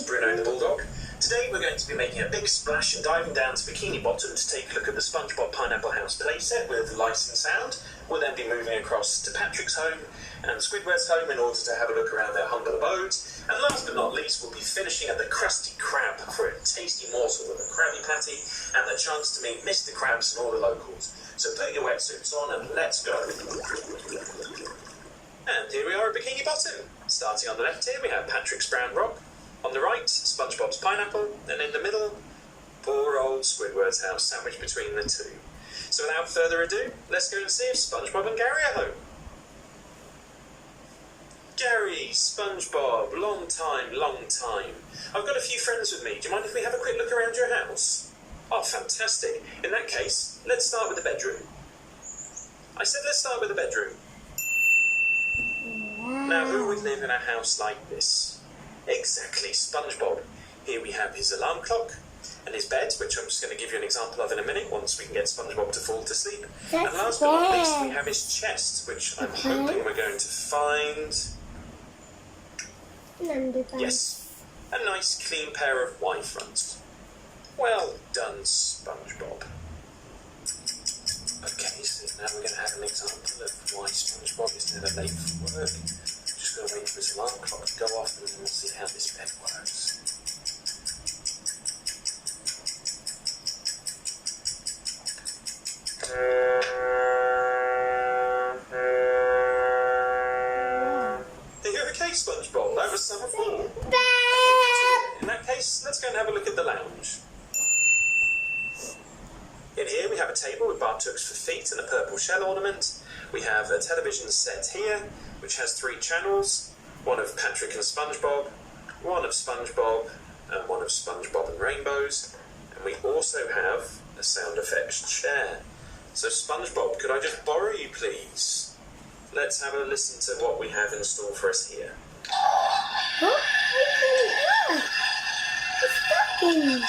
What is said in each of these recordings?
it's Bruno the Bulldog. Today we're going to be making a big splash and diving down to Bikini Bottom to take a look at the Spongebob Pineapple House playset with light and sound. We'll then be moving across to Patrick's home and Squidward's home in order to have a look around their humble abodes. And last but not least, we'll be finishing at the Krusty Krab for a tasty morsel of a Krabby Patty and the chance to meet Mr. Krabs and all the locals. So put your wetsuits on and let's go. And here we are at Bikini Bottom. Starting on the left here, we have Patrick's Brown Rock. On the right, Spongebob's Pineapple. And in the middle, poor old Squidward's house sandwiched between the two. So without further ado, let's go and see if Spongebob and Gary are home. Gary, Spongebob, long time, long time. I've got a few friends with me. Do you mind if we have a quick look around your house? Oh, fantastic. In that case, let's start with the bedroom. I said let's start with the bedroom. Now, who would live in a house like this? Exactly, Spongebob. Here we have his alarm clock and his bed, which I'm just going to give you an example of in a minute once we can get Spongebob to fall to sleep. And last but not least, we have his chest, which I'm hoping we're going to find... Yes, a nice clean pair of Y-fronts. Well done, Spongebob. Okay, so now we're going to have an example of why Spongebob is never late for work. Just going to wait for his alarm clock to go off and then we'll see how this bed works. Are you okay, Spongebob? That was some fun. In that case, let's go and have a look at the lounge. In here we have a table with bar tooks for feet and a purple shell ornament. We have a television set here, which has 3 channels, one of Patrick and Spongebob, one of Spongebob, and one of Spongebob and Rainbows. And we also have a sound effects chair. So Spongebob, could I just borrow you, please? Let's have a listen to what we have in store for us here. Huh? It's talking.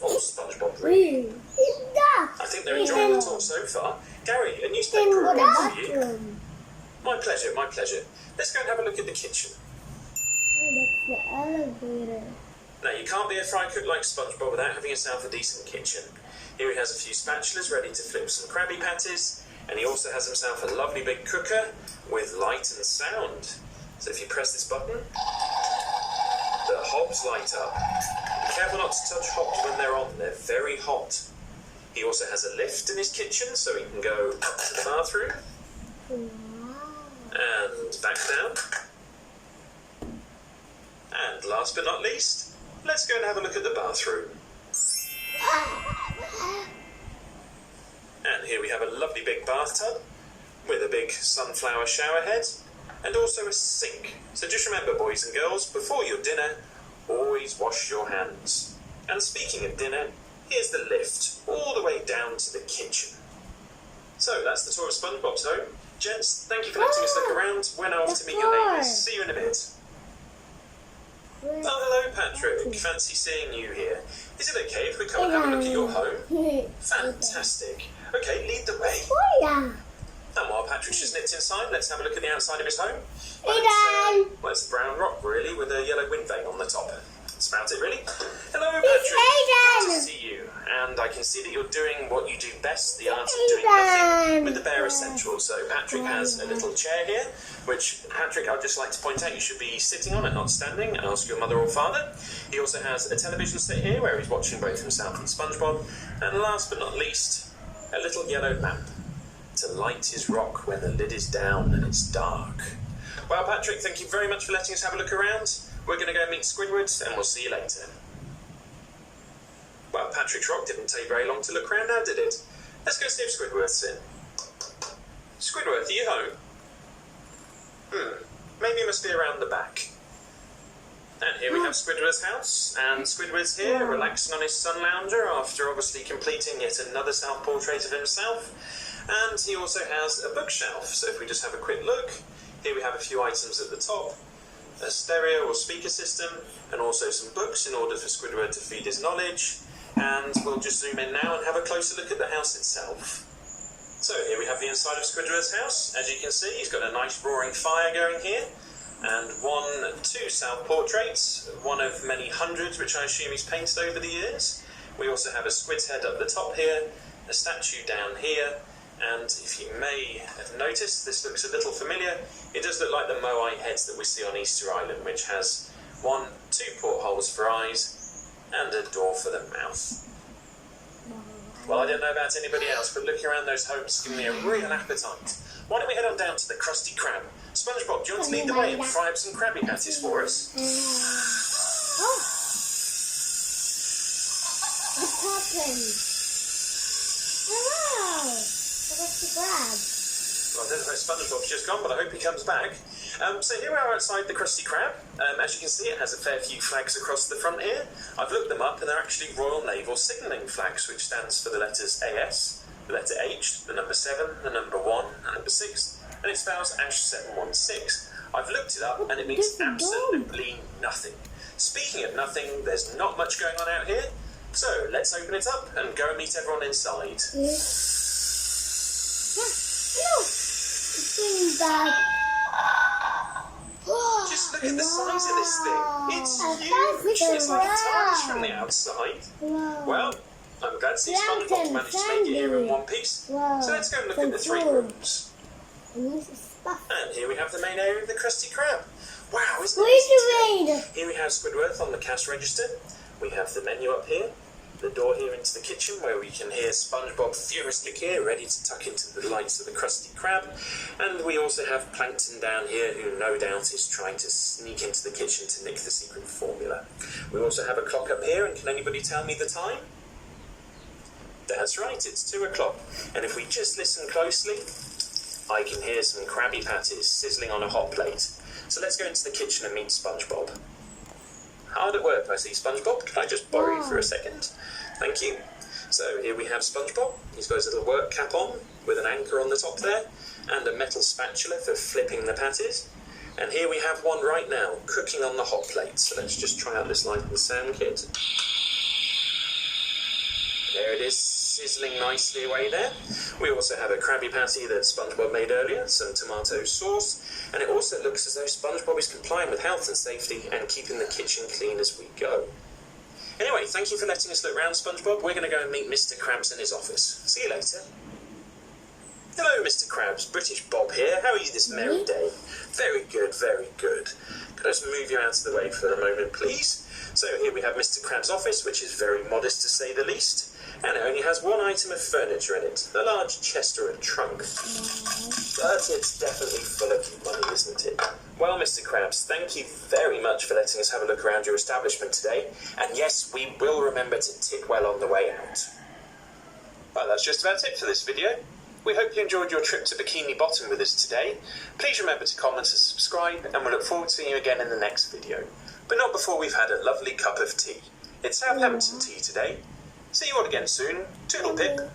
Oh, Spongebob, really? I think they're enjoying the talk so far. Gary, a newspaper report for you. My pleasure, my pleasure. Let's go and have a look at the kitchen. Oh, that's the elevator. Now, you can't be a fry cook like Spongebob without having yourself a decent kitchen. Here he has a few spatulas ready to flip some Krabby Patties, and he also has himself a lovely big cooker with light and sound. So if you press this button, the hobs light up. Be careful not to touch hobs when they're on, they're very hot. He also has a lift in his kitchen, so he can go up to the bathroom. And back down. And last but not least, let's go and have a look at the bathroom. And here we have a lovely big bathtub with a big sunflower shower head and also a sink. So just remember, boys and girls, before your dinner, always wash your hands. And speaking of dinner, here's the lift all the way down to the kitchen. So that's the tour of Spongebob's home. Gents, thank you for letting us look around. We're now off to meet your neighbours. See you in a bit. Oh, hello, Patrick. Fancy seeing you here. Is it okay if we come and have a look at your home? Fantastic. Okay, lead the way. And while Patrick's just nipped inside, let's have a look at the outside of his home. Well, it's a brown rock, really, with a yellow wind vane on the top. That's about it, really. Hello, Patrick. Good to see you. And I can see that you're doing what you do best, the art of doing nothing, with the bare essentials. So Patrick has a little chair here, which, Patrick, I'd just like to point out you should be sitting on and not standing. Ask your mother or father. He also has a television set here where he's watching both himself and Spongebob. And last but not least, a little yellow lamp to light his rock when the lid is down and it's dark. Well, Patrick, thank you very much for letting us have a look around. We're going to go meet Squidward, and we'll see you later. Well, Patrick's rock didn't take very long to look around now, did it? Let's go see if Squidward's in. Squidward, are you home? Maybe you must be around the back. And here we have Squidward's house, and Squidward's here, relaxing on his sun lounger after obviously completing yet another self-portrait of himself. And he also has a bookshelf, so if we just have a quick look, here we have a few items at the top, a stereo or speaker system, and also some books in order for Squidward to feed his knowledge. And we'll just zoom in now and have a closer look at the house itself. So here we have the inside of Squidward's house. As you can see, he's got a nice roaring fire going here, and two South portraits, one of many hundreds which I assume he's painted over the years. We also have a squid's head up the top here, a statue down here, and if you may have noticed, this looks a little familiar. It does look like the moai heads that we see on Easter Island, which has two portholes for eyes and a door for the mouth. Well, I don't know about anybody else, but looking around those homes gives me a real appetite. Why don't we head on down to the Krusty Krab? Spongebob, do you want to lead the way and fry up some Krabby Patties for us? Oh! What's happened? Hello! What's the Krab? Well, I don't know if Spongebob's just gone, but I hope he comes back. So here we are outside the Krusty Krab. As you can see, it has a fair few flags across the front here. I've looked them up, and they're actually Royal Naval Signalling flags, which stands for the letters AS, the letter H, the number 7, the number 1, and number 6, and it spells Ash 716. I've looked it up, and it means absolutely nothing. Speaking of nothing, there's not much going on out here, so let's open it up and go and meet everyone inside. Just look at the size of this thing. It's huge. It's like a TARDIS from the outside. Well, I'm glad to see Spongebob managed to make it here in one piece. So let's go and look at the 3 rooms. And here we have the main area of the Krusty Krab. Wow, isn't it? Here we have Squidward on the cash register. We have the menu up here. The door here into the kitchen where we can hear Spongebob furiously here, ready to tuck into the lights of the Krusty Krab. And we also have Plankton down here, who no doubt is trying to sneak into the kitchen to nick the secret formula. We also have a clock up here, and can anybody tell me the time? That's right, it's 2 o'clock. And if we just listen closely, I can hear some Krabby Patties sizzling on a hot plate. So let's go into the kitchen and meet Spongebob. Hard at work, I see, Spongebob. Can I just borrow you for a second? Thank you. So here we have Spongebob. He's got his little work cap on with an anchor on the top there and a metal spatula for flipping the patties. And here we have one right now, cooking on the hot plate. So let's just try out this light and sound kit. There it is, sizzling nicely away there. We also have a Krabby Patty that Spongebob made earlier, some tomato sauce, and it also looks as though Spongebob is complying with health and safety and keeping the kitchen clean as we go. Anyway, thank you for letting us look round, Spongebob. We're going to go and meet Mr. Krabs in his office. See you later. Hello, Mr. Krabs. British Bob here. How are you this merry day? Very good, very good. Could I just move you out of the way for a moment, please? So here we have Mr. Krabs' office, which is very modest to say the least. And it only has one item of furniture in it, a large chest or a trunk. But it's definitely full of money, isn't it? Well, Mr. Krabs, thank you very much for letting us have a look around your establishment today. And yes, we will remember to tip well on the way out. Well, that's just about it for this video. We hope you enjoyed your trip to Bikini Bottom with us today. Please remember to comment and subscribe, and we'll look forward to seeing you again in the next video. But not before we've had a lovely cup of tea. It's Southampton tea today. See you all again soon. Toodle pip.